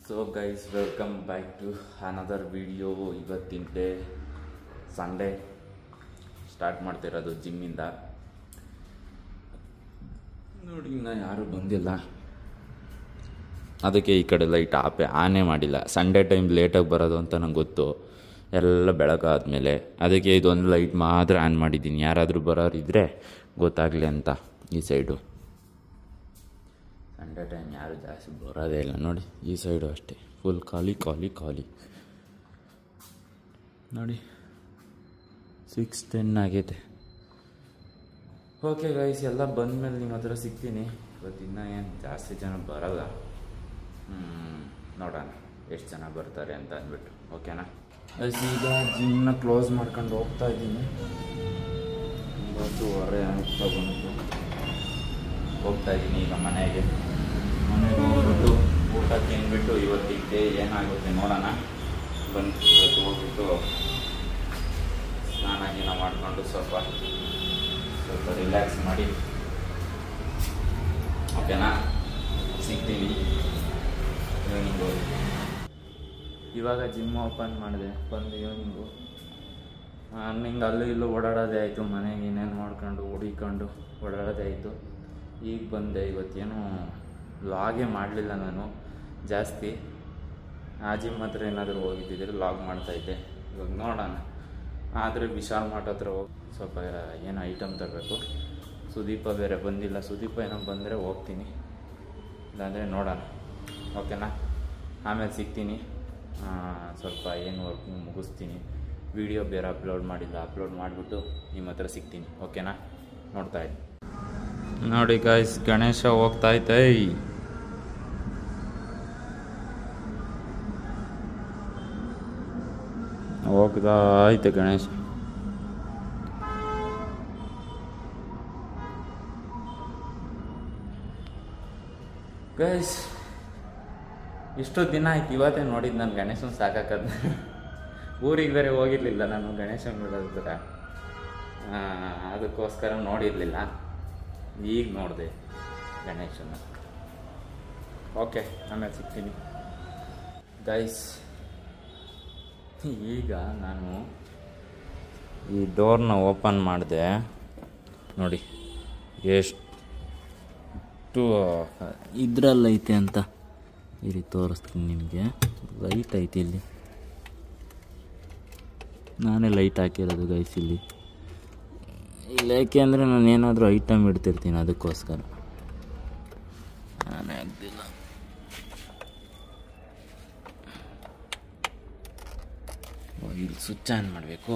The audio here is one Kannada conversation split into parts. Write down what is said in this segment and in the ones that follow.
So guys, welcome back to another video. ಇವತ್ತಿನ ಡೇ ಸಂಡೇ ಸ್ಟಾರ್ಟ್ ಮಾಡ್ತಿರೋದು ಜಿಮ್ಮಿಂದ. ನೋಡಿ, ಇನ್ನು ಯಾರೂ ಬಂದಿಲ್ಲ, ಅದಕ್ಕೆ ಈ ಕಡೆ ಲೈಟ್ ಆನೇ ಮಾಡಿಲ್ಲ. ಸಂಡೇ ಟೈಮ್ ಲೇಟಾಗಿ ಬರೋದು ಅಂತ ನಂಗೆ ಗೊತ್ತು, ಎಲ್ಲ ಬೆಳಕಾದ್ಮೇಲೆ. ಅದಕ್ಕೆ ಇದೊಂದು ಲೈಟ್ ಮಾತ್ರ ಆನ್ ಮಾಡಿದ್ದೀನಿ, ಯಾರಾದರೂ ಬರೋರಿದ್ದರೆ ಗೊತ್ತಾಗಲಿ ಅಂತ. ಈ ಸೈಡು ಸಂಡೇ ಟೈಮ್ ಯಾರು ಜಾಸ್ತಿ ಬರೋದೇ ಇಲ್ಲ. ನೋಡಿ, ಈ ಸೈಡು ಅಷ್ಟೇ, ಫುಲ್ ಖಾಲಿ ಖಾಲಿ ಖಾಲಿ. ನೋಡಿ, 6:10 ಆಗೈತೆ. ಓಕೆ ಗೈಸ್, ಎಲ್ಲ ಬಂದಮೇಲೆ ನಿಮ್ಮ ಹತ್ರ ಸಿಗ್ತೀನಿ. ಇವತ್ತು ಇನ್ನೂ ಏನು ಜಾಸ್ತಿ ಜನ ಬರಲ್ಲ, ನೋಡೋಣ ಎಷ್ಟು ಜನ ಬರ್ತಾರೆ ಅಂತ ಅಂದ್ಬಿಟ್ಟು. ಓಕೆನಾ ಗೈಸ್, ಈಗ ಜಿಮ್ನ ಕ್ಲೋಸ್ ಮಾಡ್ಕೊಂಡು ಹೋಗ್ತಾ ಇದ್ದೀನಿ. 9:30 ಆಗ್ತಾ ಬಂತು. ಹೋಗ್ತಾ ಇದ್ದೀನಿ ಈಗ ಮನೆಗೆ ಹೋಗ್ಬಿಟ್ಟು ಊಟ ತಿಂದ್ಬಿಟ್ಟು ಇವತ್ತಿಗೆ ಏನಾಗುತ್ತೆ ನೋಡೋಣ. ಬಂದು ಇವತ್ತು ಹೋಗ್ಬಿಟ್ಟು ಸ್ನಾನ ಗೀನ ಮಾಡಿಕೊಂಡು ಸ್ವಲ್ಪ ರಿಲ್ಯಾಕ್ಸ್ ಮಾಡಿ, ಓಕೆನಾ, ಸಿಗ್ತೀನಿ ಈವ್ನಿಂಗು. ಇವಾಗ ಜಿಮ್ ಓಪನ್ ಮಾಡಿದೆ, ಬಂದು ಈವ್ನಿಂಗು ನಿಂಗೆ ಅಲ್ಲೂ ಇಲ್ಲೂ ಓಡಾಡೋದೇ ಆಯಿತು. ಮನೆಗೆ ಇನ್ನೇನು ಮಾಡ್ಕೊಂಡು ಹುಡಿಕೊಂಡು ಓಡಾಡೋದೇ ಆಯಿತು. ಈಗ ಬಂದೆ. ಇವತ್ತೇನು ಲಾಗೇ ಮಾಡಲಿಲ್ಲ ನಾನು ಜಾಸ್ತಿ. ಆ ಜಿಮ್ ಹತ್ರ ಏನಾದರೂ ಹೋಗಿದ್ದಿದ್ರೆ ಲಾಗ್ ಮಾಡ್ತಾಯಿದ್ದೆ. ಇವಾಗ ನೋಡೋಣ. ಆದರೆ ವಿಶಾಲ್ ಮಾರ್ಟ್ ಹತ್ರ ಹೋಗಿ ಸ್ವಲ್ಪ ಏನೋ ಐಟಮ್ ತರಬೇಕು. ಸುದೀಪ ಬೇರೆ ಬಂದಿಲ್ಲ. ಸುದೀಪ ಏನೋ ಬಂದರೆ ಹೋಗ್ತೀನಿ, ಇಲ್ಲಾಂದರೆ ನೋಡೋಣ. ಓಕೆನಾ, ಆಮೇಲೆ ಸಿಗ್ತೀನಿ. ಸ್ವಲ್ಪ ಏನು ವರ್ಕ್ ಮುಗಿಸ್ತೀನಿ. ವಿಡಿಯೋ ಬೇರೆ ಅಪ್ಲೋಡ್ ಮಾಡಿಲ್ಲ, ಅಪ್ಲೋಡ್ ಮಾಡಿಬಿಟ್ಟು ನಿಮ್ಮ ಹತ್ರ ಸಿಗ್ತೀನಿ. ಓಕೆನಾ, ನೋಡ್ತಾ ಇದ್ದೀನಿ. ನೋಡಿ ಗಾಯ್ಸ್, ಗಣೇಶ ಹೋಗ್ತಾ ಐತೆ. ಹೋಗ್ತಾ ಐತೆ ಗಣೇಶ. ಗೈಸ್, ಇಷ್ಟೊತ್ತು ದಿನ ಆಯ್ತು, ಇವತ್ತೇ ನೋಡಿದ್ದು ನಾನು ಗಣೇಶನ. ಸಾಕಾಕದ ಊರಿಗೆ ಬೇರೆ ಹೋಗಿರ್ಲಿಲ್ಲ ನಾನು ಗಣೇಶನ ಬಿಡೋದ್ರ, ಅದಕ್ಕೋಸ್ಕರ ನೋಡಿರಲಿಲ್ಲ. ಈಗ ನೋಡಿದೆ ಗಣೇಶನ. ಓಕೆ, ಆಮೇಲೆ ಸಿಗ್ತೀನಿ ಗೈಸ್. ಈಗ ನಾನು ಈ ಡೋರ್ನ ಓಪನ್ ಮಾಡಿದೆ. ನೋಡಿ ಎಷ್ಟು ಇದ್ರಲ್ಲೈತೆ ಅಂತ. ಇಲ್ಲಿ ತೋರಿಸ್ತೀನಿ ನಿಮಗೆ. ಲೈಟ್ ಐತೆ ಇಲ್ಲಿ, ನಾನೇ ಲೈಟ್ ಹಾಕಿರೋದು ಗೈಸ್ ಇಲ್ಲಿ. ಯಾಕೆ ಅಂದರೆ ನಾನು ಏನಾದರೂ ಐಟಮ್ ಇಡ್ತಿರ್ತೀನಿ, ಅದಕ್ಕೋಸ್ಕರ ನಾನೇ ಆಗ್ತಿಲ್ಲ. ಇಲ್ಲಿ ಸ್ವಿಚ್ ಆನ್ ಮಾಡಬೇಕು.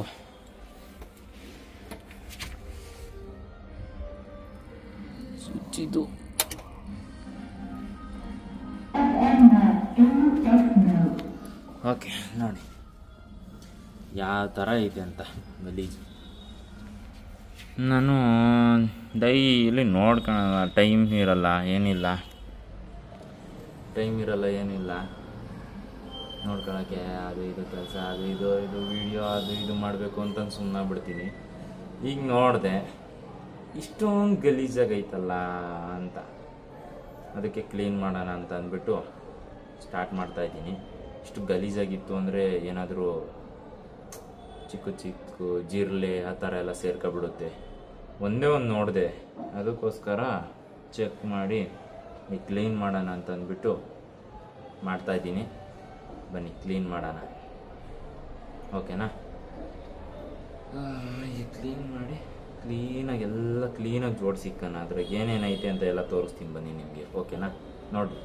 ಸ್ವಿಚ್ ಇದು. ಓಕೆ, ನೋಡಿ ಯಾವ ಥರ ಇದೆ ಅಂತ ಗಲೀಜು. ನಾನು ಡೈಲಿ ನೋಡ್ಕೊಳಲ್ಲ, ಟೈಮ್ ಇರಲ್ಲ ಏನಿಲ್ಲ ನೋಡ್ಕೊಳಕ್ಕೆ. ಅದು ಇದು ಕೆಲಸ, ಅದು ಇದು ವೀಡಿಯೋ ಅದು ಇದು ಮಾಡಬೇಕು ಅಂತ ಸುಮ್ಮನೆ ಬಿಡ್ತೀನಿ. ಈಗ ನೋಡಿದೆ ಇಷ್ಟೊಂದು ಗಲೀಜಾಗೈತಲ್ಲ ಅಂತ, ಅದಕ್ಕೆ ಕ್ಲೀನ್ ಮಾಡೋಣ ಅಂತ ಅಂದ್ಬಿಟ್ಟು ಸ್ಟಾರ್ಟ್ ಮಾಡ್ತಾಯಿದ್ದೀನಿ. ಇಷ್ಟು ಗಲೀಜಾಗಿತ್ತು ಅಂದರೆ ಏನಾದರೂ ಚಿಕ್ಕ ಜಿರ್ಲೆ ಆ ಥರ ಎಲ್ಲ ಸೇರ್ಕೊಬಿಡುತ್ತೆ. ಒಂದೇ ಒಂದು ನೋಡಿದೆ, ಅದಕ್ಕೋಸ್ಕರ ಚೆಕ್ ಮಾಡಿ ಕ್ಲೀನ್ ಮಾಡೋಣ ಅಂತ ಅಂದ್ಬಿಟ್ಟು ಮಾಡ್ತಾಯಿದ್ದೀನಿ. ಬನ್ನಿ ಕ್ಲೀನ್ ಮಾಡೋಣ, ಓಕೆನಾ. ಈಗ ಕ್ಲೀನ್ ಮಾಡಿ ಎಲ್ಲ ಕ್ಲೀನಾಗಿ ಜೋಡಿಸಿಕ್ಕಣ. ಅದ್ರಾಗ ಏನೇನೈತೆ ಅಂತ ಎಲ್ಲ ತೋರಿಸ್ತೀನಿ ಬನ್ನಿ ನಿಮಗೆ, ಓಕೆನಾ. ನೋಡಿ,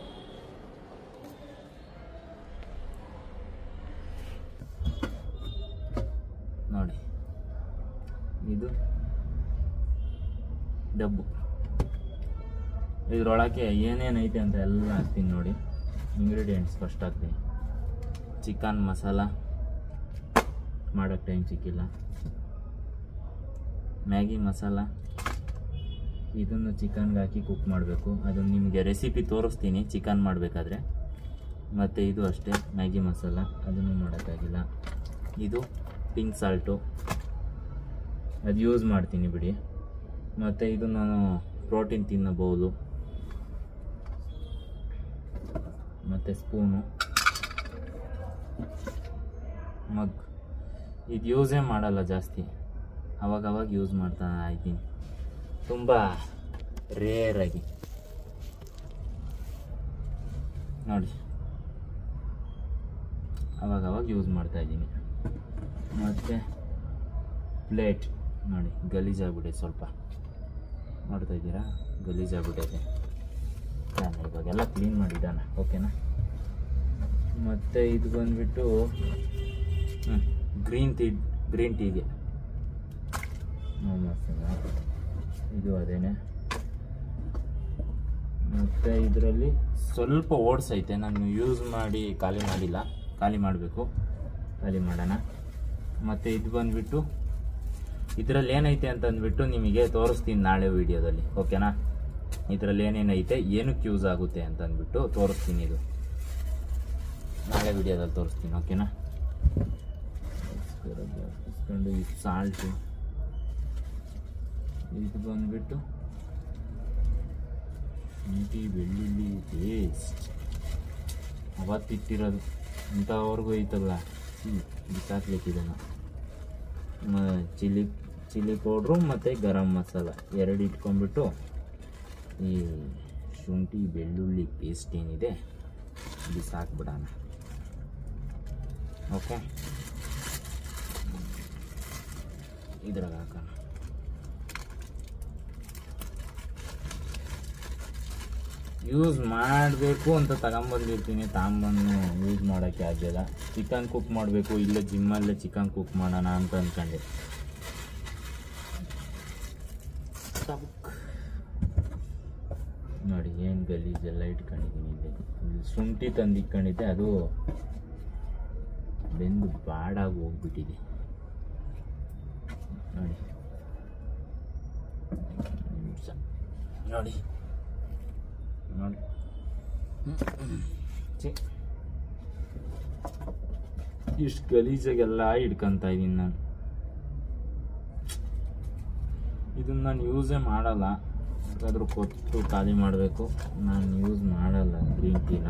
ಇದು ಡಬ್ಬು. ಇದ್ರೊಳಗೆ ಏನೇನೈತೆ ಅಂತ ಎಲ್ಲ ಹಾಕ್ತೀನಿ ನೋಡಿ. ಇಂಗ್ರೀಡಿಯೆಂಟ್ಸ್ ಫಸ್ಟ್ ಹಾಕ್ತೀನಿ. ಚಿಕನ್ ಮಸಾಲ ಮಾಡೋಕ್ಕೆ ಟೈಮ್ ಸಿಕ್ಕಿಲ್ಲ. ಮ್ಯಾಗಿ ಮಸಾಲ, ಇದನ್ನು ಚಿಕನ್ಗೆ ಹಾಕಿ ಕುಕ್ ಮಾಡಬೇಕು. ಅದನ್ನು ನಿಮಗೆ ರೆಸಿಪಿ ತೋರಿಸ್ತೀನಿ ಚಿಕನ್ ಮಾಡಬೇಕಾದ್ರೆ. ಮತ್ತು ಇದು ಅಷ್ಟೇ ಮ್ಯಾಗಿ ಮಸಾಲ, ಅದನ್ನು ಮಾಡೋಕ್ಕಾಗಿಲ್ಲ. ಇದು ಪಿಂಕ್ ಸಾಲ್ಟು, ಅದು ಯೂಸ್ ಮಾಡ್ತೀನಿ ಬಿಡಿ. ಮತ್ತು ಇದು ನಾನು ಪ್ರೋಟೀನ್ ತಿನ್ನೋ ಬೌಲು, ಮತ್ತು ಸ್ಪೂನು, ಮಗ್ ಇದು ಯೂಸೇ ಮಾಡಲ್ಲ ಜಾಸ್ತಿ, ಅವಾಗವಾಗ ಯೂಸ್ ಮಾಡ್ತಾ ಇದ್ದೀನಿ, ತುಂಬ ರೇರಾಗಿ ನೋಡಿ, ಅವಾಗವಾಗ ಯೂಸ್ ಮಾಡ್ತಾ ಇದ್ದೀನಿ. ಮತ್ತು ಪ್ಲೇಟ್ ನೋಡಿ ಗಲೀಜಾಗ್ಬಿಟ್ಟೈತೆ, ಸ್ವಲ್ಪ ನೋಡ್ತಾ ಇದ್ದೀರಾ ಗಲೀಜಾಗ್ಬಿಟ್ಟೈತೆ. ನಾನು ಇವಾಗೆಲ್ಲ ಕ್ಲೀನ್ ಮಾಡಿದ್ದಾನೆ, ಓಕೆನಾ. ಮತ್ತು ಇದು ಬಂದುಬಿಟ್ಟು ಗ್ರೀನ್ ಟೀಗೆ ಇದು ಅದೇನೆ. ಮತ್ತು ಇದರಲ್ಲಿ ಸ್ವಲ್ಪ ಓಟ್ಸ್ ಐತೆ, ನಾನು ಯೂಸ್ ಮಾಡಿ ಖಾಲಿ ಮಾಡಿಲ್ಲ, ಖಾಲಿ ಮಾಡಬೇಕು, ಖಾಲಿ ಮಾಡೋಣ. ಮತ್ತು ಇದು ಬಂದುಬಿಟ್ಟು ಇದರಲ್ಲಿ ಏನೈತೆ ಅಂತಂದ್ಬಿಟ್ಟು ನಿಮಗೆ ತೋರಿಸ್ತೀನಿ ನಾಳೆ ವೀಡಿಯೋದಲ್ಲಿ, ಓಕೆನಾ. ಇದರಲ್ಲಿ ಏನೇನೈತೆ, ಏನಕ್ಕೆ ಯೂಸ್ ಆಗುತ್ತೆ ಅಂತಂದ್ಬಿಟ್ಟು ತೋರಿಸ್ತೀನಿ, ಇದು ನಾಳೆ ವೀಡಿಯೋದಲ್ಲಿ ತೋರಿಸ್ತೀನಿ, ಓಕೆನಾ. ಇಸ್ಕೊಂಡು ಇದು ಸಾಲ್ಟು, ಇದು ಬಂದುಬಿಟ್ಟು ಶುಂಠಿ ಬೆಳ್ಳುಳ್ಳಿ ಪೇಸ್ಟ್ ಅವತ್ತಿಟ್ಟಿರೋದು, ಇಂಥವ್ರಿಗೂ ಐತಲ್ಲ ಬಿಸಾಕ್ಬೇಕಿದನ್ನು. ಚಿಲ್ಲಿ ಪೌಡ್ರು ಮತ್ತು ಗರಂ ಮಸಾಲ ಎರಡು ಇಟ್ಕೊಂಡ್ಬಿಟ್ಟು ಈ ಶುಂಠಿ ಬೆಳ್ಳುಳ್ಳಿ ಪೇಸ್ಟ್ ಏನಿದೆ ಬಿಸಾಕ್ಬಿಡೋಣ, ಓಕೆ. ಇದ್ರಾಗ ಹಾಕೋಣ. ಯೂಸ್ ಮಾಡಬೇಕು ಅಂತ ತಗೊಂಬಂದಿರ್ತೀನಿ, ತಗೊಂಬಂದು ಯೂಸ್ ಮಾಡೋಕ್ಕೆ ಆಗಲಿಲ್ಲ. ಚಿಕನ್ ಕುಕ್ ಮಾಡಬೇಕು, ಇಲ್ಲೇ ಜಿಮ್ಮಲ್ಲೇ ಚಿಕನ್ ಕುಕ್ ಮಾಡೋಣ ಅಂತ ಅಂದ್ಕೊಂಡೆ. ನೋಡಿ ಏನು ಗಲೀಜೆಲ್ಲ ಇಟ್ಕೊಂಡಿದ್ದೀನಿ. ಇಲ್ಲಿ ಶುಂಠಿ ತಂದು ಇಟ್ಕೊಂಡಿದ್ದೆ, ಅದು ಬೆಂದು ಬಾಡಾಗಿ ಹೋಗ್ಬಿಟ್ಟಿದೆ ನೋಡಿ. ನೋಡಿ ನೋಡಿ ಇಷ್ಟು ಗಲೀಜಾಗೆಲ್ಲ ಇಟ್ಕೊಂತ ಇದ್ದೀನಿ ನಾನು. ಇದನ್ನು ನಾನು ಯೂಸೇ ಮಾಡಲ್ಲ, ಯಾಕಾದ್ರೂ ಕೊಟ್ಟು ಖಾಲಿ ಮಾಡಬೇಕು. ನಾನು ಯೂಸ್ ಮಾಡಲ್ಲ ಗ್ರೀನ್ ಟೀನ.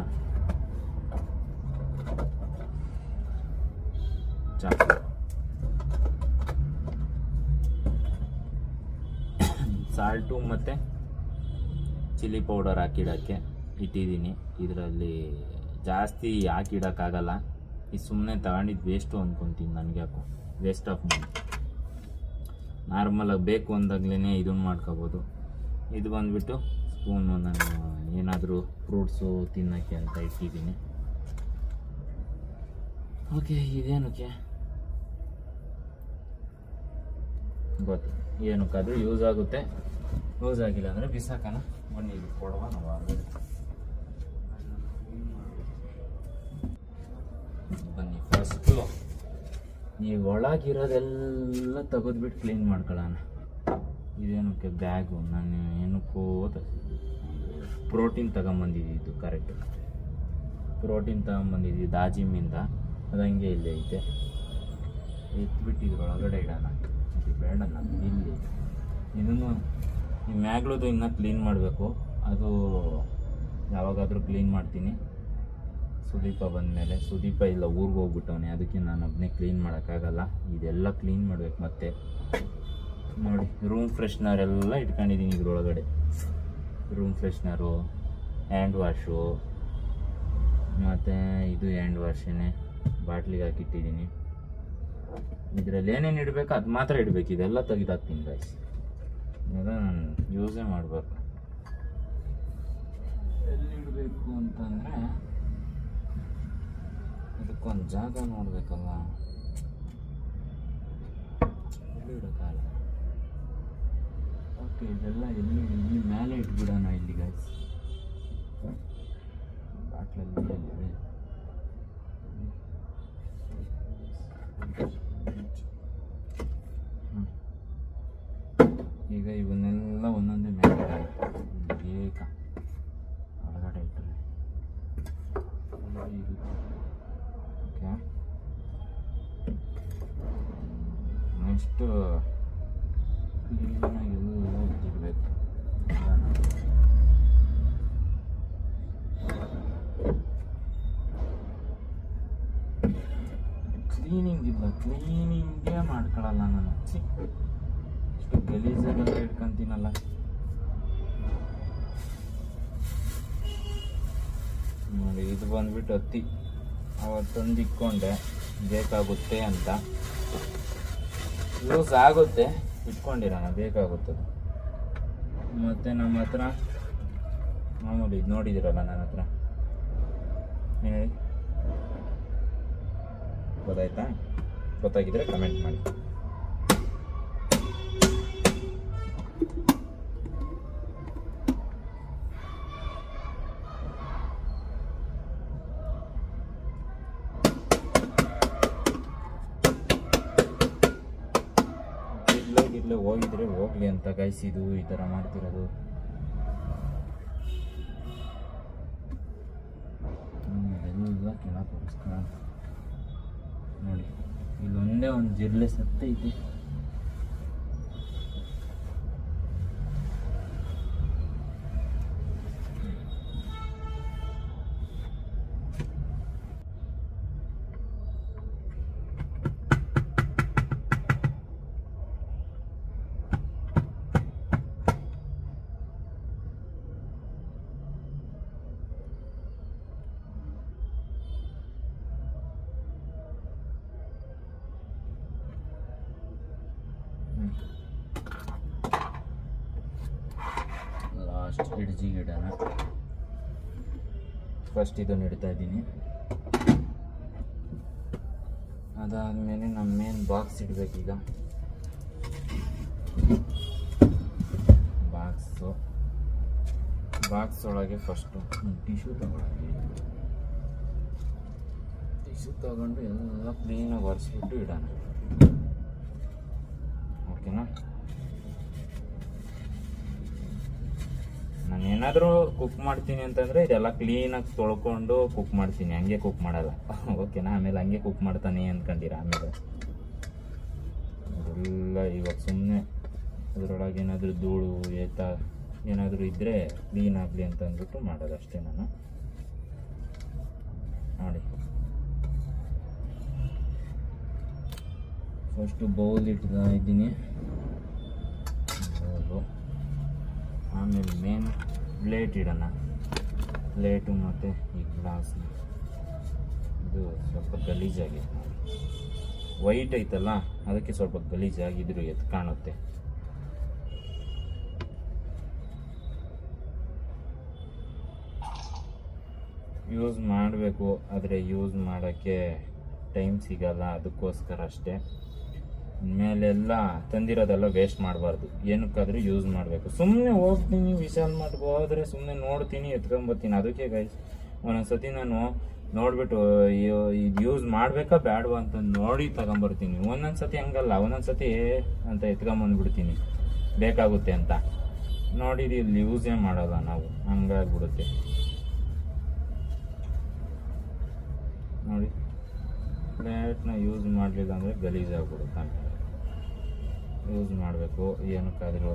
ಸಾಲ್ಟು ಮತ್ತು ಚಿಲ್ಲಿ ಪೌಡರ್ ಹಾಕಿಡೋಕ್ಕೆ ಇಟ್ಟಿದ್ದೀನಿ. ಇದರಲ್ಲಿ ಜಾಸ್ತಿ ಹಾಕಿಡೋಕ್ಕಾಗಲ್ಲ, ಇದು ಸುಮ್ಮನೆ ತಗೊಂಡಿದ್ದು ವೇಸ್ಟು ಅಂದ್ಕೊತೀನಿ, ನನಗೆ ಯಾಕೋ ವೇಸ್ಟ್ ಆಫ್ ಮನಿ. ನಾರ್ಮಲಾಗಿ ಬೇಕು ಅಂದಾಗಲೇ ಇದನ್ನು ಮಾಡ್ಕೋಬೋದು. ಇದು ಬಂದುಬಿಟ್ಟು ಸ್ಪೂನು, ನಾನು ಏನಾದರೂ ಫ್ರೂಟ್ಸು ತಿನ್ನೋಕ್ಕೆ ಅಂತ ಇಟ್ಟಿದ್ದೀನಿ, ಓಕೆ. ಇದೇನಕ್ಕೆ ಗೊತ್ತು, ಏನಕ್ಕಾದ್ರೂ ಯೂಸ್ ಆಗುತ್ತೆ, ಯೂಸ್ ಆಗಿಲ್ಲ ಅಂದರೆ ಬಿಸಾಕೋಣ. ಬನ್ನಿ ಇದು ಕೊಡುವ ನಾವು ಬನ್ನಿ. ಫಸ್ಟು ಈ ಒಳಗಿರೋದೆಲ್ಲ ತೆಗೆದ್ಬಿಟ್ಟು ಕ್ಲೀನ್ ಮಾಡ್ಕೊಳ್ಳೋಣ. ಇದೇನಕ್ಕೆ ಬ್ಯಾಗು, ನಾನು ಏನಕ್ಕೋ ಪ್ರೋಟೀನ್ ತಗೊಂಬಂದಿದ್ದು, ಕರೆಕ್ಟ್ ಪ್ರೋಟೀನ್ ತಗೊಂಬಂದಿದ್ದು ದಾಜಿಮ್ಮಿಂದ, ಅದು ಹಂಗೆ ಇಲ್ಲೇ ಐತೆ. ಎತ್ಬಿಟ್ಟಿದ್ರು ಒಳಗಡೆ ಇಡೋಣ, ಇದು ಬೇಡ ನಾನು ಇಲ್ಲಿ. ಇದನ್ನು ಈ ಮ್ಯಾಗ್ಲದು ಇನ್ನೂ ಕ್ಲೀನ್ ಮಾಡಬೇಕು, ಅದು ಯಾವಾಗಾದರೂ ಕ್ಲೀನ್ ಮಾಡ್ತೀನಿ ಸುದೀಪ ಬಂದಮೇಲೆ. ಸುದೀಪ ಇಲ್ಲ, ಊರಿಗೆ ಹೋಗ್ಬಿಟ್ಟವನೆ, ಅದಕ್ಕೆ ನಾನು ಒಬ್ಬನೇ ಕ್ಲೀನ್ ಮಾಡೋಕ್ಕಾಗಲ್ಲ. ಇದೆಲ್ಲ ಕ್ಲೀನ್ ಮಾಡ್ಬೇಕು. ಮತ್ತೆ ನೋಡಿ ರೂಮ್ ಫ್ರೆಶ್ನರ್ ಎಲ್ಲ ಇಟ್ಕೊಂಡಿದ್ದೀನಿ ಇದ್ರೊಳಗಡೆ. ರೂಮ್ ಫ್ರೆಶ್ನರು, ಹ್ಯಾಂಡ್ ವಾಶು, ಮತ್ತು ಇದು ಹ್ಯಾಂಡ್ ವಾಶೇನೆ ಬಾಟ್ಲಿಗೆ ಹಾಕಿಟ್ಟಿದ್ದೀನಿ. ಇದರಲ್ಲಿ ಏನೇನು ಇಡಬೇಕು ಅದು ಮಾತ್ರ ಇಡಬೇಕು, ಇದೆಲ್ಲ ತೆಗೆದಾಕ್ತೀನಿ ಗೈಸ್. ಇವಾಗ ನಾನು ಯೂಸೇ ಮಾಡಬೇಕು. ಎಲ್ಲಿಡಬೇಕು ಅಂತಂದರೆ ಇದಕ್ಕೊಂದು ಜಾಗ ನೋಡಬೇಕಲ್ಲ, ಎಲ್ಲಿ ಇಡೋಕ್ಕಾಗಲ್ಲ. ಓಕೆ, ಇದೆಲ್ಲ ಎಲ್ಲಿ, ಇಲ್ಲಿ ಮೇಲೆ ಇಟ್ಬಿಡೋಣ ಇಲ್ಲಿ ಗೈಸ್. ಬಾಟ್ಲಲ್ಲಿ ಎಲ್ಲಿದೆ, ಈಗ ಇವನ್ನೆಲ್ಲ ಒಂದೊಂದೇ ಮೇಲೆ ಬೇಕ ಹೊರಗಡೆ ಇಟ್ಟರೆ. ಓಕೆ, ನೆಕ್ಸ್ಟು ಕ್ಲೀನಾಗಿ ಎಲ್ಲ ಇಟ್ಟಿರಬೇಕು. ಕ್ಲೀನಿಂಗ್ ಇಲ್ಲ, ಕ್ಲೀನಿಂಗೇ ಮಾಡ್ಕೊಳಲ್ಲ ನಾನು. ಇಷ್ಟು ಗಲೀಜಾಗೆಲ್ಲ ಇಟ್ಕೊಂತೀನಲ್ಲ. ನೋಡಿ, ಇದು ಬಂದ್ಬಿಟ್ಟು ಹತ್ತಿ ಅವತ್ತೊಂದು ಇಟ್ಕೊಂಡೆ, ಬೇಕಾಗುತ್ತೆ ಅಂತ. ಯೂಸ್ ಆಗುತ್ತೆ, ಇಟ್ಕೊಂಡಿರೋಣ, ಬೇಕಾಗುತ್ತದೆ. ಮತ್ತು ನಮ್ಮ ಹತ್ರ ಮಾಮೂಲಿ ಇದು ನೋಡಿದಿರಲ್ಲ ನನ್ನ ಹತ್ರ, ಹೇಳಿ ಗೊತ್ತಾಯ್ತಾ? ಗೊತ್ತಾಗಿದ್ರೆ ಕಮೆಂಟ್ ಮಾಡಿ. ಇಲ್ಲೇ ಹೋಗಿದ್ರೆ ಹೋಗ್ಲಿ ಅಂತ ಗೈಸಿದು ಈ ಥರ ಮಾಡ್ತಿರೋದು. ಎಲ್ಲ ಕೆಳಗೋಸ್ಕರ ನೋಡಿ, ಇಲ್ಲೊಂದೇ ಒಂದು ಜಿರ್ಲೆ ಸತ್ತೈತಿ. ಲಾಸ್ಟ್ ಎಡ್ಜಿಗೆ ಇಡೋಣ. ಫಸ್ಟ್ ಇದನ್ನು ಇಡ್ತಾ ಇದ್ದೀನಿ. ಅದಾದಮೇಲೆ ನಮ್ಮ ಮೇನ್ ಬಾಕ್ಸ್ ಇಡಬೇಕೀಗ. ಬಾಕ್ಸ್ ಒಳಗೆ ಫಸ್ಟು ಟಿಶ್ಯೂ ತಗೊಂಡು ಎಲ್ಲ ಕ್ಲೀನಾಗಿ ಒರೆಸ್ಬಿಟ್ಟು ಇಡೋಣ. ಓಕೆನಾ? ನಾನು ಏನಾದರೂ ಕುಕ್ ಮಾಡ್ತೀನಿ ಅಂತಂದರೆ ಇದೆಲ್ಲ ಕ್ಲೀನಾಗಿ ತೊಳ್ಕೊಂಡು ಕುಕ್ ಮಾಡ್ತೀನಿ, ಹಂಗೆ ಕುಕ್ ಮಾಡಲ್ಲ. ಓಕೆನಾ? ಆಮೇಲೆ ಹಂಗೆ ಕುಕ್ ಮಾಡ್ತಾನೆ ಅಂದ್ಕೊಂಡಿರ ಆಮೇಲೆ ಅದೆಲ್ಲ ಇವಾಗ ಸುಮ್ಮನೆ ಅದರೊಳಗೆ ಏನಾದರೂ ಧೂಳು ಏತ ಏನಾದರೂ ಇದ್ದರೆ ಕ್ಲೀನ್ ಆಗಲಿ ಅಂತ ಅಂದ್ಬಿಟ್ಟು ಮಾಡೋದಷ್ಟೇ ನಾನು. ನೋಡಿ, ಫಸ್ಟು ಬೌಲ್ ಇಡ್ತಾ ಇದ್ದೀನಿ, ಬೌಲು. ಆಮೇಲೆ ಮೇನ್ ಪ್ಲೇಟ್ ಇಡೋಣ. ಪ್ಲೇಟು ಮತ್ತು ಈ ಗ್ಲಾಸ್ ಇದು ಸ್ವಲ್ಪ ಗಲೀಜಾಗಿದೆ ನೋಡಿ, ವೈಟ್ ಐತಲ್ಲ ಅದಕ್ಕೆ ಸ್ವಲ್ಪ ಗಲೀಜಾಗಿದ್ರು ಎದ್ದು ಕಾಣುತ್ತೆ. ಯೂಸ್ ಮಾಡಬೇಕು, ಆದರೆ ಯೂಸ್ ಮಾಡೋಕ್ಕೆ ಟೈಮ್ ಸಿಗಲ್ಲ, ಅದಕ್ಕೋಸ್ಕರ ಅಷ್ಟೇ. ಮೇಲೆಲ್ಲ ತಂದಿರೋದೆಲ್ಲ ವೇಸ್ಟ್ ಮಾಡಬಾರ್ದು, ಏನಕ್ಕಾದರೂ ಯೂಸ್ ಮಾಡಬೇಕು. ಸುಮ್ಮನೆ ಹೋಗ್ತೀನಿ ವಿಶಾಲ್ ಮಾರ್ಟ್ಗೆ ಹೋದರೆ ಸುಮ್ಮನೆ ನೋಡ್ತೀನಿ, ಎತ್ಕೊಂಬರ್ತೀನಿ. ಅದಕ್ಕೆ ಗೈಸ್ ಒಂದೊಂದ್ಸತಿ ನಾನು ನೋಡಿಬಿಟ್ಟು ಇದು ಯೂಸ್ ಮಾಡಬೇಕಾ ಬೇಡವಾ ಅಂತ ನೋಡಿ ತಗೊಂಬರ್ತೀನಿ. ಒಂದೊಂದ್ಸತಿ ಹಂಗಲ್ಲ, ಒಂದೊಂದ್ಸತಿ ಅಂತ ಎತ್ಕೊಂಬಂದ್ಬಿಡ್ತೀನಿ ಬೇಕಾಗುತ್ತೆ ಅಂತ. ನೋಡಿದ್ದು ಇಲ್ಲಿ ಯೂಸೇ ಮಾಡಲ್ಲ ನಾವು, ಹಂಗಾಗ್ಬಿಡುತ್ತೆ ನೋಡಿ. ಪ್ಲೇಟ್ನ ಯೂಸ್ ಮಾಡಲಿಲ್ಲ ಅಂದರೆ ಗಲೀಜಾಗ್ಬಿಡುತ್ತೆ. ಆಮೇಲೆ ಯೂಸ್ ಮಾಡಬೇಕು ಏನಕ್ಕಾದರೂ.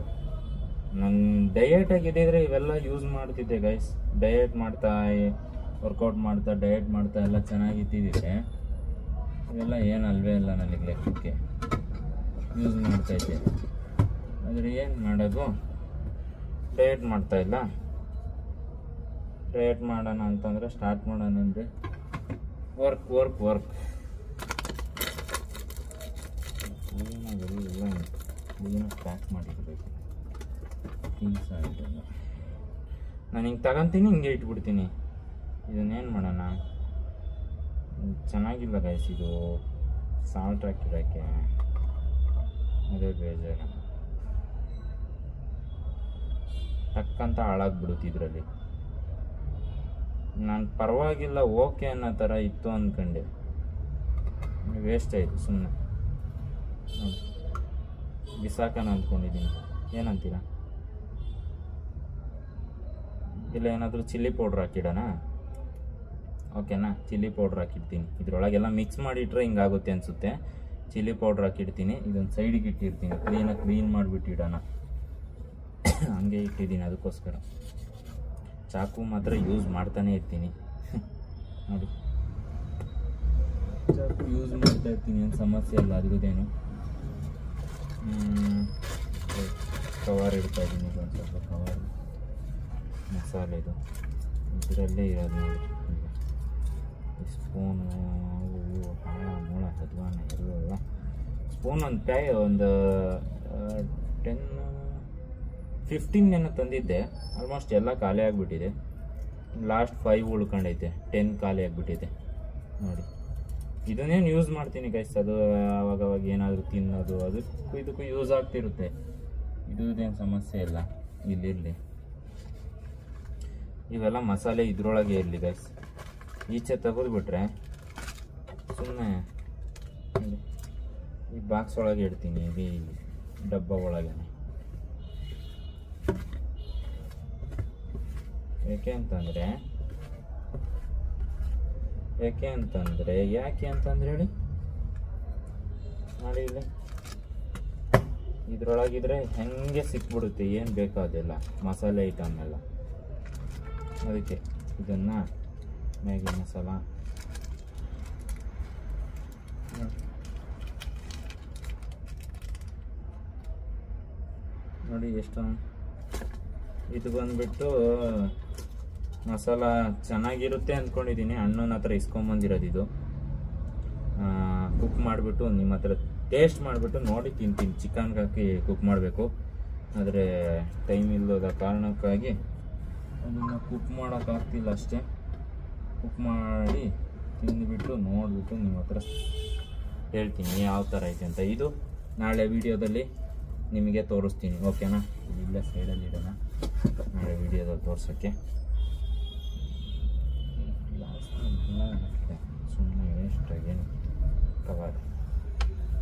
ನನ್ನ ಡಯಟ್ ಆಗಿದ್ದಿದ್ರೆ ಇವೆಲ್ಲ ಯೂಸ್ ಮಾಡ್ತಿದ್ದೆ ಗೈಸ್. ಡಯಟ್ ಮಾಡ್ತಾ, ವರ್ಕೌಟ್ ಮಾಡ್ತಾ, ಡಯಟ್ ಮಾಡ್ತಾ ಎಲ್ಲ ಚೆನ್ನಾಗಿದ್ದಿದ್ರೆ ಇವೆಲ್ಲ ಏನು ಅಲ್ವೇ ಇಲ್ಲ ನನಗೆ ಲೆಕ್ಕಕ್ಕೆ. ಯೂಸ್ ಮಾಡ್ತಾಯಿದ್ದೆ, ಆದರೆ ಏನು ಮಾಡೋದು, ಡಯಟ್ ಮಾಡ್ತಾಯಿಲ್ಲ. ಡಯಟ್ ಮಾಡೋಣ ಅಂತಂದರೆ ಸ್ಟಾರ್ಟ್ ಮಾಡೋಣ ಅಂದರೆ ವರ್ಕ್ ಎಲ್ಲ ಪ್ಯಾಕ್ ಮಾಡಿರಬೇಕು. ಥಿಂಗ್ಸ್ ಆಯಿತಲ್ಲ, ನಾನು ಹಿಂಗೆ ತಗೊಂತೀನಿ, ಹಿಂಗೆ ಇಟ್ಬಿಡ್ತೀನಿ. ಇದನ್ನೇನು ಮಾಡೋಣ, ಚೆನ್ನಾಗಿಲ್ಲ ಗೈಸ್ ಇದು ಸಾಲ್ಟ್ ಹಾಕಿರೋಕ್ಕೆ, ಅದೇ ಬೇಜಾರು. ಟಕ್ಕಂತ ಹಾಳಾಗ್ಬಿಡುತ್ತೆ ಇದರಲ್ಲಿ. ನಾನು ಪರವಾಗಿಲ್ಲ ಓಕೆ ಅನ್ನೋ ಥರ ಇತ್ತು ಅಂದ್ಕೊಂಡೆ, ವೇಸ್ಟ್ ಆಯಿತು ಸುಮ್ಮನೆ. ಬಿಸಾಕೋಣ ಅಂದ್ಕೊಂಡಿದ್ದೀನಿ, ಏನಂತೀರ? ಇಲ್ಲ ಏನಾದರೂ ಚಿಲ್ಲಿ ಪೌಡ್ರ್ ಹಾಕಿಡೋಣ? ಓಕೆನಾ, ಚಿಲ್ಲಿ ಪೌಡ್ರ್ ಹಾಕಿಡ್ತೀನಿ. ಇದರೊಳಗೆಲ್ಲ ಮಿಕ್ಸ್ ಮಾಡಿಟ್ರೆ ಹಿಂಗಾಗುತ್ತೆ ಅನಿಸುತ್ತೆ. ಚಿಲ್ಲಿ ಪೌಡ್ರ್ ಹಾಕಿಡ್ತೀನಿ. ಇದೊಂದು ಸೈಡಿಗೆ ಇಟ್ಟಿರ್ತೀನಿ, ಕ್ಲೀನಾಗಿ ಕ್ಲೀನ್ ಮಾಡಿಬಿಟ್ಟು ಇಡೋಣ. ಹಂಗೆ ಇಟ್ಟಿದ್ದೀನಿ, ಅದಕ್ಕೋಸ್ಕರ. ಚಾಕು ಮಾತ್ರ ಯೂಸ್ ಮಾಡ್ತಾನೆ ಇರ್ತೀನಿ ನೋಡಿ. ಚಾಕು ಯೂಸ್ ಮಾಡ್ತಾ ಇರ್ತೀನಿ, ಏನು ಸಮಸ್ಯೆ ಇಲ್ಲ ಅದ್ರದ್ದೇನು. ಕವರ್ ಇಡ್ತಾ ಇದ್ದೀನಿ, ಒಂದು ಸ್ವಲ್ಪ ಕವರ್ ಮಸಾಲೆದು ಇದರಲ್ಲೇ ಇರೋದು ನೋಡಿ. ಈಗ ಸ್ಪೂನು ಇವು ಹಾಳ ಮೂಳ ಹದ್ವಾನ ಎಲ್ಲ ಸ್ಪೂನ್ ಒಂದು 10-15 ಏನೋ ತಂದಿದ್ದೆ. ಆಲ್ಮೋಸ್ಟ್ ಎಲ್ಲ ಖಾಲಿ ಆಗಿಬಿಟ್ಟಿದೆ. ಲಾಸ್ಟ್ 5 ಉಳ್ಕೊಂಡೈತೆ, 10 ಖಾಲಿ ಆಗಿಬಿಟ್ಟಿದೆ ನೋಡಿ. ಇದನ್ನೇನು ಯೂಸ್ ಮಾಡ್ತೀನಿ ಗೈಸ್, ಅದು ಅವಾಗವಾಗ ಏನಾದರೂ ತಿನ್ನೋದು ಅದಕ್ಕೂ ಇದಕ್ಕೂ ಯೂಸ್ ಆಗ್ತಿರುತ್ತೆ. ಇದೇನು ಸಮಸ್ಯೆ ಇಲ್ಲ, ಇಲ್ಲಿರಲಿ. ಇವೆಲ್ಲ ಮಸಾಲೆ ಇದ್ರೊಳಗೆ ಇರಲಿ ಗೈಸ್. ಈಚೆ ತೆಗೆದುಬಿಟ್ರೆ ಸುಮ್ಮನೆ ಈ ಬಾಕ್ಸ್ ಒಳಗೆ ಇಡ್ತೀನಿ, ಈ ಡಬ್ಬ ಒಳಗೆ. ಯಾಕೆ ಅಂತಂದರೆ ಹೇಳಿ ನೋಡಿ, ಇಲ್ಲಿ ಇದ್ರೊಳಗಿದ್ರೆ ಹೆಂಗೆ ಸಿಕ್ಬಿಡುತ್ತೆ, ಏನು ಬೇಕೋ ಅದೆಲ್ಲ ಮಸಾಲೆ ಐಟಮ್ ಎಲ್ಲ. ಅದಕ್ಕೆ ಇದನ್ನು ಮ್ಯಾಗಿ ಮಸಾಲ ನೋಡಿ ಎಷ್ಟು. ಇದು ಬಂದ್ಬಿಟ್ಟು ಮಸಾಲ ಚೆನ್ನಾಗಿರುತ್ತೆ ಅಂದ್ಕೊಂಡಿದ್ದೀನಿ. ಅಣ್ಣನ ಹತ್ರ ಇಸ್ಕೊಂಬಂದಿರೋದು ಇದು. ಕುಕ್ ಮಾಡಿಬಿಟ್ಟು ನಿಮ್ಮ ಹತ್ರ ಟೇಸ್ಟ್ ಮಾಡಿಬಿಟ್ಟು ನೋಡಿ ತಿಂತೀನಿ. ಚಿಕನ್ಗೆ ಹಾಕಿ ಕುಕ್ ಮಾಡಬೇಕು, ಆದರೆ ಟೈಮ್ ಇಲ್ಲದ ಕಾರಣಕ್ಕಾಗಿ ಅದನ್ನು ಕುಕ್ ಮಾಡೋಕ್ಕಾಗ್ತಿಲ್ಲ ಅಷ್ಟೇ. ಕುಕ್ ಮಾಡಿ ತಿಂದುಬಿಟ್ಟು ನೋಡಿಬಿಟ್ಟು ನಿಮ್ಮ ಹತ್ರ ಹೇಳ್ತೀನಿ ಯಾವ ಥರ ಐತೆ ಅಂತ. ಇದು ನಾಳೆ ವಿಡಿಯೋದಲ್ಲಿ ನಿಮಗೆ ತೋರಿಸ್ತೀನಿ, ಓಕೆನಾ? ಇಲ್ಲೇ ಸೈಡಲ್ಲಿ ಇಡೋಣ, ನಾಳೆ ವಿಡಿಯೋದಲ್ಲಿ ತೋರ್ಸೋಕ್ಕೆ. ಸುಮ್ಮನೆ ವೇಸ್ಟಾಗೇನು ಕವರ್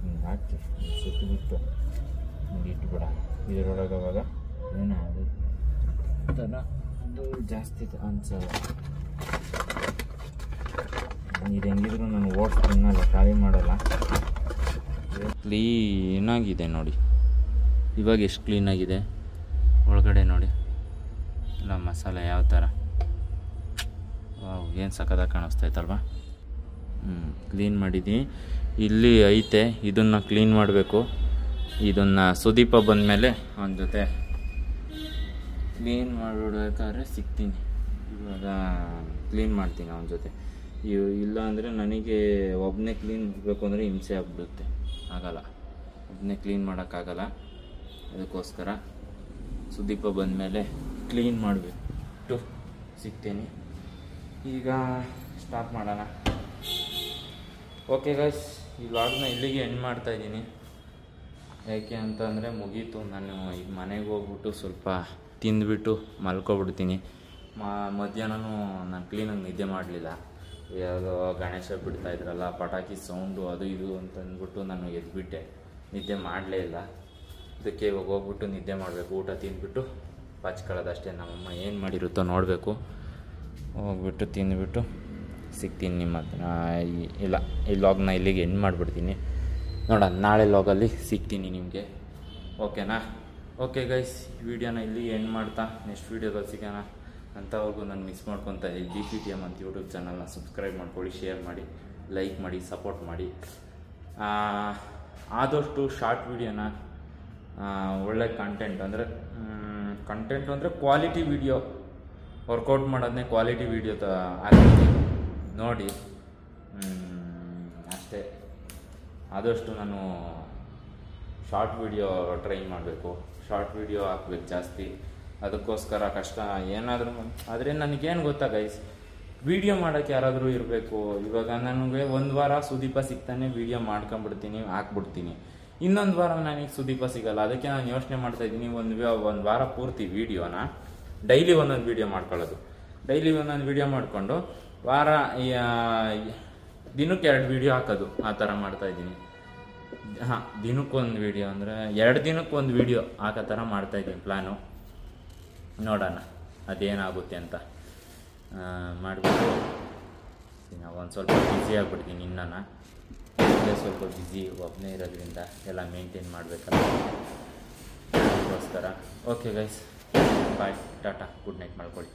ಹಿಂಗೆ ಹಾಕಿ ಸುತ್ತಬಿಟ್ಟು ಹಿಂಗೆ ಇಟ್ಬಿಡ. ಇದರೊಳಗೆ ಅವಾಗ ಏನಾದ್ರು ಥರ ಅದು ಜಾಸ್ತಿ ಅನ್ಸಲ್ಲ. ಇದು ಹೆಂಗಿದ್ರು ನಾನು ಓಟ್ಸ್ ತಿನ್ನಲ್ಲ, ಖಾಲಿ ಮಾಡಲ್ಲ. ಕ್ಲೀನಾಗಿದೆ ನೋಡಿ, ಇವಾಗ ಎಷ್ಟು ಕ್ಲೀನಾಗಿದೆ ಒಳಗಡೆ ನೋಡಿ. ಎಲ್ಲ ಮಸಾಲೆ ಯಾವ ಥರ ಏನು ಸಖತ್ತಾಗಿ ಕಾಣಿಸ್ತೈತಲ್ವ. ಕ್ಲೀನ್ ಮಾಡಿದ್ದೀನಿ. ಇಲ್ಲಿ ಐತೆ, ಇದನ್ನು ಕ್ಲೀನ್ ಮಾಡಬೇಕು. ಇದನ್ನು ಸುದೀಪ ಬಂದಮೇಲೆ ಅವನ ಜೊತೆ ಕ್ಲೀನ್ ಮಾಡಿಬಿಡ್ಬೇಕಾದ್ರೆ ಸಿಗ್ತೀನಿ. ಇವಾಗ ಕ್ಲೀನ್ ಮಾಡ್ತೀನಿ ಅವನ ಜೊತೆ. ಇಲ್ಲ ಅಂದರೆ ನನಗೆ ಒಬ್ಬನೇ ಕ್ಲೀನ್ ಮಾಡಬೇಕು ಅಂದರೆ ಹಿಂಸೆ ಆಗ್ಬಿಡುತ್ತೆ, ಆಗಲ್ಲ. ಒಬ್ಬನೇ ಕ್ಲೀನ್ ಮಾಡೋಕ್ಕಾಗಲ್ಲ. ಅದಕ್ಕೋಸ್ಕರ ಸುದೀಪ ಬಂದಮೇಲೆ ಕ್ಲೀನ್ ಮಾಡಿಬಿಟ್ಟು ಸಿಗ್ತೀನಿ. ಈಗ ಸ್ಟಾರ್ಟ್ ಮಾಡೋಣ. ಓಕೆ ಗೈಸ್, ಈ ವ್ಲಾಗ್ನ ಇಲ್ಲಿಗೆ ಎಂಡ್ ಮಾಡ್ತಾಯಿದ್ದೀನಿ. ಯಾಕೆ ಅಂತಂದರೆ ಮುಗೀತು. ನಾನು ಈಗ ಮನೆಗೆ ಹೋಗ್ಬಿಟ್ಟು ಸ್ವಲ್ಪ ತಿಂದುಬಿಟ್ಟು ಮಲ್ಕೊಬಿಡ್ತೀನಿ. ಮಧ್ಯಾಹ್ನನೂ ನಾನು ಕ್ಲೀನಾಗಿ ನಿದ್ದೆ ಮಾಡಲಿಲ್ಲ. ಯಾವುದೋ ಗಣೇಶ ಬಿಡ್ತಾಯಿದ್ರಲ್ಲ, ಪಟಾಕಿ ಸೌಂಡು ಅದು ಇದು ಅಂತಂದ್ಬಿಟ್ಟು ನಾನು ಎದ್ಬಿಟ್ಟೆ, ನಿದ್ದೆ ಮಾಡಲೇ ಇಲ್ಲ. ಅದಕ್ಕೆ ಇವಾಗ ಹೋಗ್ಬಿಟ್ಟು ನಿದ್ದೆ ಮಾಡಬೇಕು. ಊಟ ತಿಂದ್ಬಿಟ್ಟು ಪಚ್ಕೊಳ್ಳೋದಷ್ಟೇ. ನಮ್ಮಮ್ಮ ಏನು ಮಾಡಿರುತ್ತೋ ನೋಡಬೇಕು. ಹೋಗ್ಬಿಟ್ಟು ತಿಂದುಬಿಟ್ಟು ಸಿಗ್ತೀನಿ ನಿಮ್ಮ ಹತ್ರ. ಇಲ್ಲ, ಈ ಲಾಗ್ನ ಇಲ್ಲಿಗೆ ಎಂಡ್ ಮಾಡಿಬಿಡ್ತೀನಿ. ನೋಡೋಣ, ನಾಳೆ ಲಾಗಲ್ಲಿ ಸಿಗ್ತೀನಿ ನಿಮಗೆ, ಓಕೆನಾ? ಓಕೆ ಗೈಸ್, ವಿಡಿಯೋನ ಇಲ್ಲಿಗೆ ಎಂಡ್ ಮಾಡ್ತಾ ನೆಕ್ಸ್ಟ್ ವೀಡಿಯೋದಲ್ಲಿ ಸಿಗೋಣ. ಅಂಥವ್ರಿಗೂ ನಾನು ಮಿಸ್ ಮಾಡ್ಕೊತಾ ಇದ್ದೀನಿ. GPTM ಅಂತ ಯೂಟ್ಯೂಬ್ ಚಾನಲ್ನ ಸಬ್ಸ್ಕ್ರೈಬ್ ಮಾಡ್ಕೊಳ್ಳಿ, ಶೇರ್ ಮಾಡಿ, ಲೈಕ್ ಮಾಡಿ, ಸಪೋರ್ಟ್ ಮಾಡಿ. ಆದಷ್ಟು ಶಾರ್ಟ್ ವೀಡಿಯೋನ ಒಳ್ಳೆ ಕಂಟೆಂಟ್ ಅಂದರೆ ಕ್ವಾಲಿಟಿ ವೀಡಿಯೋ, ವರ್ಕೌಟ್ ಮಾಡೋದನ್ನೇ ಕ್ವಾಲಿಟಿ ವೀಡಿಯೋ ಹಾಕ್ತೀನಿ ನೋಡಿ. ಅಷ್ಟೇ. ಆದಷ್ಟು ನಾನು ಶಾರ್ಟ್ ವೀಡಿಯೋ ಟ್ರೈ ಮಾಡಬೇಕು, ಶಾರ್ಟ್ ವೀಡಿಯೋ ಹಾಕ್ಬೇಕು ಜಾಸ್ತಿ. ಅದಕ್ಕೋಸ್ಕರ ಕಷ್ಟ ಏನಾದರೂ. ಆದರೆ ನನಗೇನು ಗೊತ್ತಾ ಗೈಸ್, ವೀಡಿಯೋ ಮಾಡೋಕ್ಕೆ ಯಾರಾದರೂ ಇರಬೇಕು. ಇವಾಗ ನನಗೆ ಒಂದು ವಾರ ಸುದೀಪ ಸಿಗ್ತಾನೆ, ವೀಡಿಯೋ ಮಾಡ್ಕೊಂಬಿಡ್ತೀನಿ, ಹಾಕ್ಬಿಡ್ತೀನಿ. ಇನ್ನೊಂದು ವಾರ ನನಗೆ ಸುದೀಪ ಸಿಗಲ್ಲ. ಅದಕ್ಕೆ ನಾನು ಯೋಚನೆ ಮಾಡ್ತಾಯಿದ್ದೀನಿ, ಒಂದು ವಾರ ಪೂರ್ತಿ ವೀಡಿಯೋನ ಡೈಲಿ ಒಂದೊಂದು ವೀಡಿಯೋ ಮಾಡ್ಕೊಳ್ಳೋದು. ಡೈಲಿ ಒಂದೊಂದು ವೀಡಿಯೋ ಮಾಡಿಕೊಂಡು ವಾರ ದಿನಕ್ಕೆ 2 ವೀಡಿಯೋ ಹಾಕೋದು, ಆ ಥರ ಮಾಡ್ತಾಯಿದ್ದೀನಿ. ದಿನಕ್ಕೊಂದು ವೀಡಿಯೋ ಅಂದರೆ 2 ದಿನಕ್ಕೊಂದು ವೀಡಿಯೋ ಹಾಕೋ ಥರ ಮಾಡ್ತಾಯಿದ್ದೀನಿ ಪ್ಲ್ಯಾನು. ನೋಡೋಣ ಅದೇನಾಗುತ್ತೆ ಅಂತ ಮಾಡಿಬಿಟ್ಟು. ಒಂದು ಸ್ವಲ್ಪ ಬ್ಯುಸಿ ಆಗಿಬಿಡ್ತೀನಿ. ಇನ್ನೂ ಸ್ವಲ್ಪ ಬ್ಯುಸಿ, ಒಬ್ಬನೇ ಇರೋದ್ರಿಂದ ಎಲ್ಲ ಮೇಂಟೈನ್ ಮಾಡಬೇಕಲ್ಲ, ಅದಕ್ಕೋಸ್ಕರ. ಓಕೆ ಗೈಸ್, ಬಾಯ್, ಟಾಟಾ, ಗುಡ್ ನೈಟ್ ಮಾಡ್ಕೊಳ್ಳಿ.